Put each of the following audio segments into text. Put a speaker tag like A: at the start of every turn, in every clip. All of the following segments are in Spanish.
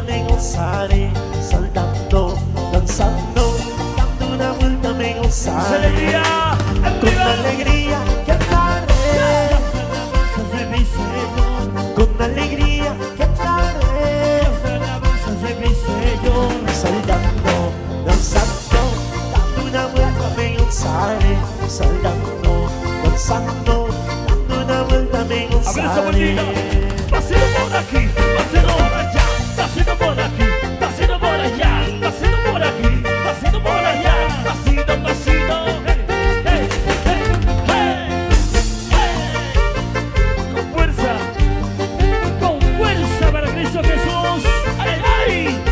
A: me gozaré, saltando, danzando, dando una vuelta me gozaré. Con alegría cantaré, con alegría cantaré, saltando, danzando, dando una vuelta me gozaré, saltando, danzando, dando una vuelta me gozaré.
B: Paseo por aquí, paseo por allá, paseo por aquí, paseo por allá, paseo por aquí, paseo por allá, pasito, pasito, hey, hey, hey, hey, hey. Con fuerza para Cristo Jesús. ¡Ay, ay!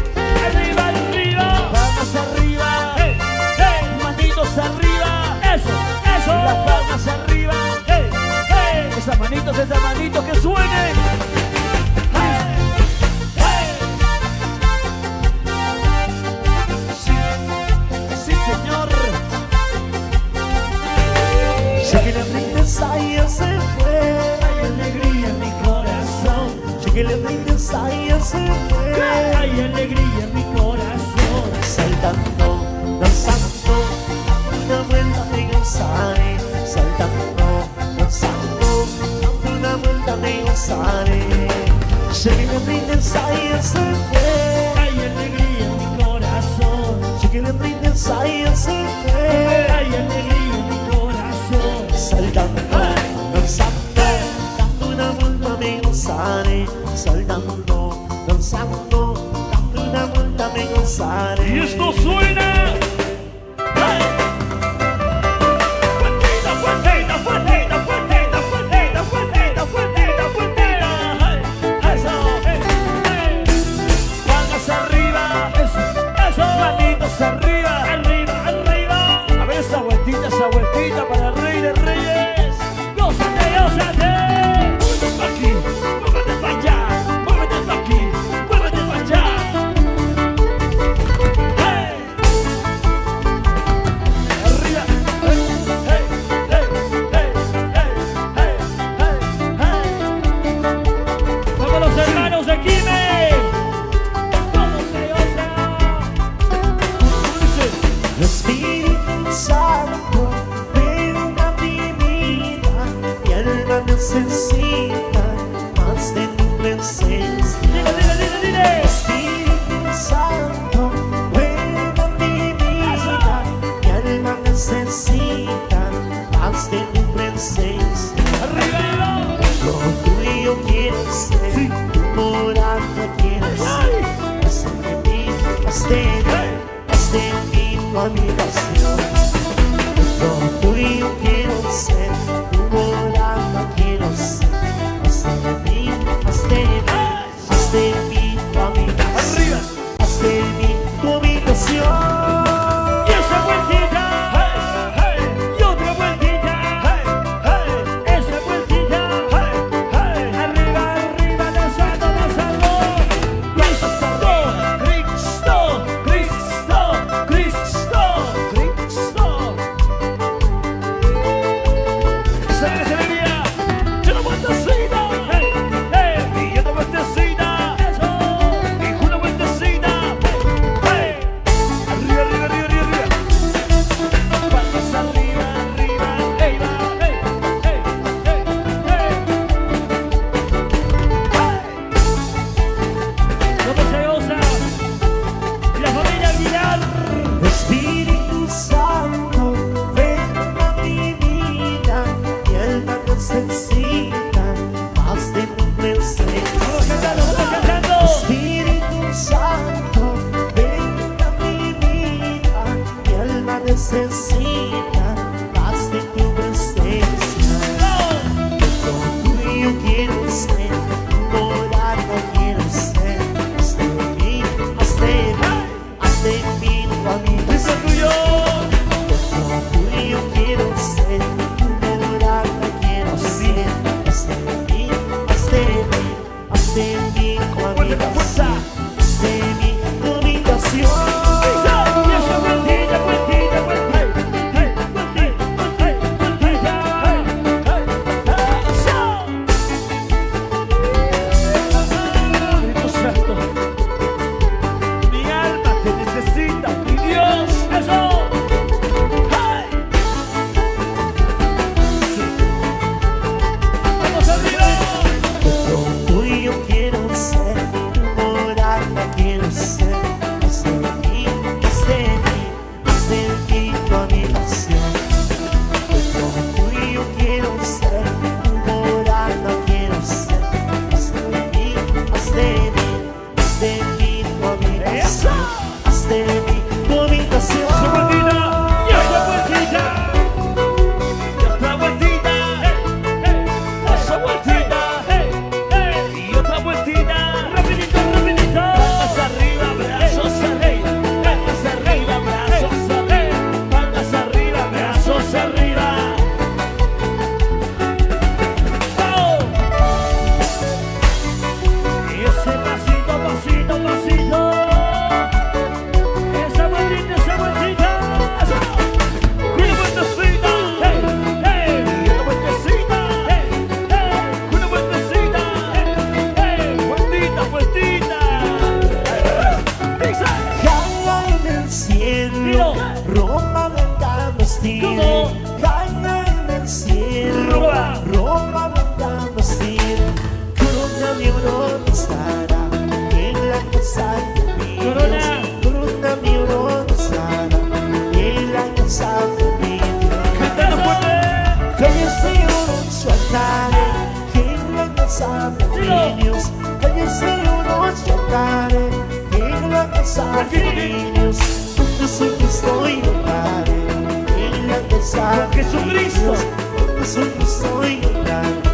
B: ¡Arriba, arriba!
C: Palmas arriba,
B: ¡Hey, hey!
C: manitos arriba,
B: ¡Eso, eso!
C: las palmas arriba,
B: ¡Hey, hey!
C: esas manitos que suenen. Sí, señor.
A: Ya que la tristeza ya se fue,
B: Hay alegría en mi corazón.
A: ya que la tristeza ya se fue,
B: Hay alegría en mi corazón.
A: saltando, danzando, dando una vuelta me gozaré, saltando, danzando, dando una vuelta me gozaré. Ya que la tristeza ya se fue,
B: Hay alegría en mi corazón.
A: ya que la tristeza ya se fue,
B: Hay alegría en mi corazón.
A: saltando, danzando, dando una vuelta me gozaré, saltando, danzando, dando una vuelta me gozaré.
B: Y esto suena. ¡Hey! Fuertita, fuertita, fuertita, fuertita, fuertita, fuertita, fuertita, fuertita. ¡Hey! Eso, hey, hey.
C: Palmas arriba,
B: Eso,
C: manitos arriba.
B: arriba, arriba.
C: A ver esa vueltita para el Rey de Reyes.
B: Gózate, gózate. Muévete pa' aquí, muévete pa' allá, muévete pa' aquí, muévete pa' allá. ¡Hey!
C: Arriba, hey, hey, hey, hey, hey, hey, hey, hey.
B: Todos los hermanos de Quime. Todos ellos
A: El Espíritu Santo, ven a mi vida, mi alma necesita más de tu presencia.
B: Dile, dile, dile, dile.
A: Espíritu Santo, ven a mi vida, mi alma necesita más de tu presencia.
B: Arriba.
A: Lo tuyo quiero ser, tu morada quiero ser. Haz de mí, haz de mí tu habitación. Lo tuyo quiero ser, tu morada quiero ser. Haz de mí, haz de mí tu habitación.
C: arriba.
A: Haz de mí tu habitación.
B: Y esa vueltita.
C: Hey, hey,
B: Y otra vueltita.
C: hey, hey,
B: Esa vueltita.
C: hey, hey.
B: Arriba, arriba, danzando, danzando. Cristo,
C: Cristo, Cristo, Cristo, Cristo. Esa es la alegría. Yo una vueltecita,
B: hey, hey.
C: y otra vueltecita,
B: Eso.
C: y una vueltecita. Hey, arriba, arriba, arriba, arriba, arriba. Palmas arriba, arriba, hey, va, hey, hey, hey, hey.
B: ¿Cómo se goza? Y la familia Aguilar.
A: Espíritu Santo, ven a mi vida, mi alma necesita más de tu presencia.
B: Vamos cantando, vamos cantando.
A: Espíritu Santo, ven a mi vida, mi alma necesita más de tu presencia. Lo tuyo quiero ser, tu morada quiero ser. Haz de mí, haz de mí tu habitación.
C: Eso tuyo.
A: Lo tuyo quiero ser, tu morada quiero ser. Haz de mí tu
C: Fuerte, con fuerza.
A: habitación. Haz de mí tu habitación.
B: Y esa vueltita, vueltita, vueltita.
A: casa de niños, calles de unos locales, en la casa de niños, con Jesucristo y locales, en la casa de
B: Jesucristo.
A: niños, con Jesucristo y locales,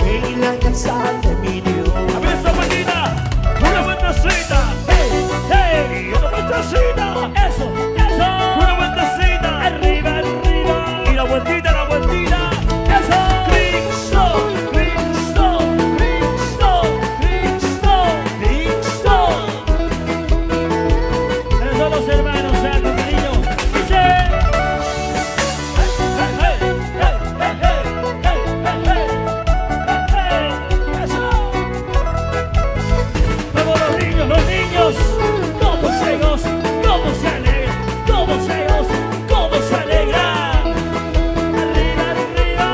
A: en la casa de niños.
B: A ver esa máquina, una vueltecita, hey, hey, una vueltecita, eso, una vueltecita, arriba, arriba, y la vueltita, eso, Cristo, Cristo, Cristo, Cristo, Cristo. Esos son los hermanos, con cariño, dice, hey, hey, hey, hey, hey, hey, hey, hey, eso. Vamos los niños, todos ellos, todos se alegran, todos ellos, todos se alegran. Arriba, arriba.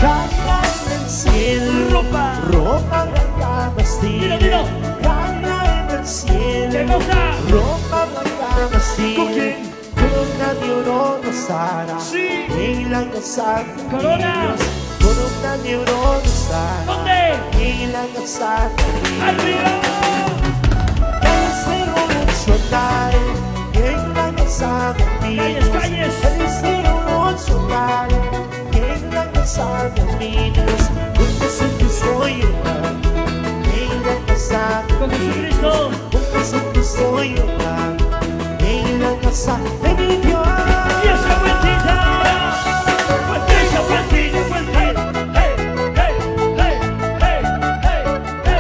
A: Caña en el cielo, ropa blanca vestida.
B: Dilo.
A: Caña en el cielo,
B: ¿Qué cosa?
A: ropa blanca vestida.
B: ¿Con quién?
A: Corona de oro nos hará.
B: Sí.
A: En la casa de
B: Corona.
A: niños, corona de oro nos hará.
B: ¿Dónde?
A: En la casa de niños.
B: Arriba.
A: Calles de oro sonares, en la casa de niños.
B: Calles.
A: Calles de oro sonares, en la casa de niños. Con Jesucristo y hogar, en la casa de
B: Con
A: niños.
B: Jesucristo.
A: Con Jesucristo y hogar, en la casa de niños.
B: Y esa vueltita, vueltita, vueltita, vueltita. Hey, hey, hey, hey, hey, hey,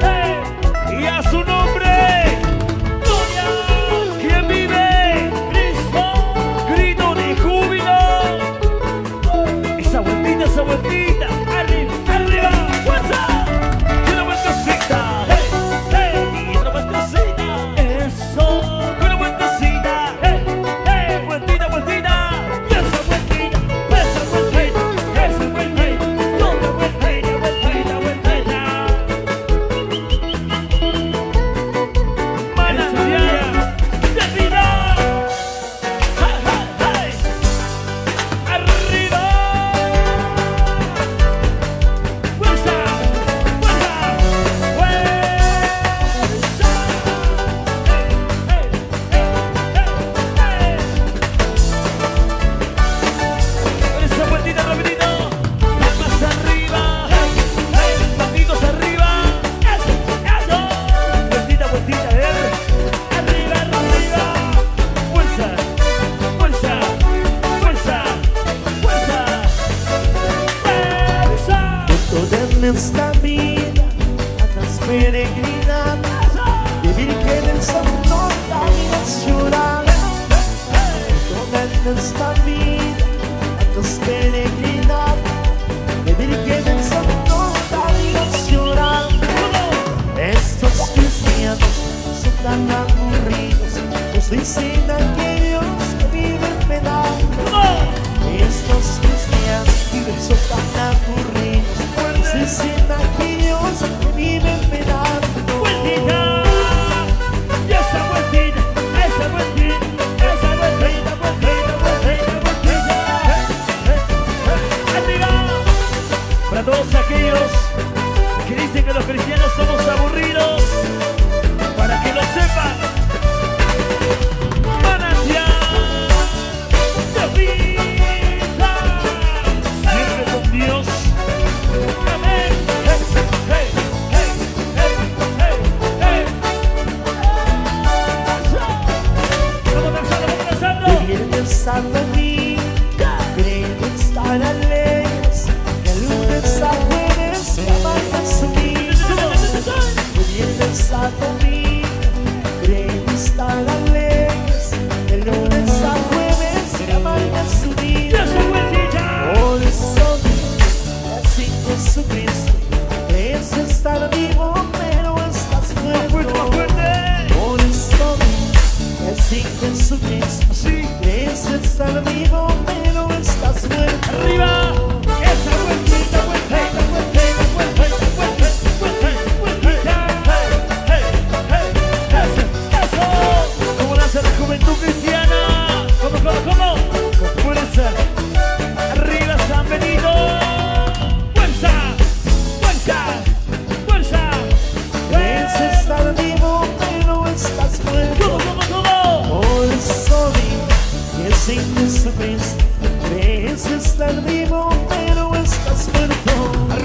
B: hey. Y a su nombre, gloria. ¿Quién vive? Cristo. Grito de júbilo. Esa vueltita, arriba, arriba, fuerza. Y una vueltecita, hey, hey, y otra vueltecita. Eso, una vueltecita, hey, hey, vueltita, vueltita. Y esa vueltita, esa vueltita, esa vueltita, otra vueltita, vueltita, vueltita. Manantial de vida. Hey, hey, hey. Arriba. Fuerza, fuerza, fuerza. Hey, hey, hey, hey. Esa vueltita rapidito. Palmas arriba. Hey, patitos arriba. Eso, eso. Vueltita, vueltita, arriba, arriba. Fuerza, fuerza, fuerza, fuerza. Fuerza.
A: Toda esta vida andas peregrinando, de Virgen el Santo caminas llorando. Toda esta vida andas peregrinando, de Virgen el Santo caminas llorando. Estos cristianos son tan aburridos, nos dicen aquellos que viven penando. Estos cristianos son tan aburridos, nos dicen aquellos que viven penando.
B: Vueltita, y esa vueltita, esa vueltita, esa vueltita, vueltita, vueltita, vueltita. Arriba. Para todos aquellos que dicen que los cristianos somos aburridos, para que lo sepan, manantial de vida, siempre con Dios. Amén. Hey, hey, hey, hey, hey, hey. Vamos danzando, vamos danzando.
A: Viernes a domingo, creen estar alegres, de lunes a jueves la banda subida. Viernes a domingo, creen estar alegres, de lunes a jueves la banda
B: Y
A: subida.
B: esa vueltita.
A: Por eso es en Jesucristo, crees estar vivo pero estás
B: Más fuerte, más
A: muerto.
B: fuerte.
A: Por eso es en Jesucristo,
B: Así.
A: crees estar vivo pero estás muerto.
B: Arriba. Esa vueltita, vueltita, vueltita, vueltita, vueltita, vueltita, vueltita. Hey, hey, hey. Eso. Como nace la juventud cristiana. ¿Cómo? Con fuerza. Arriba, San Benito.
A: sin esa vez crees estar vivo, pero estás muerto.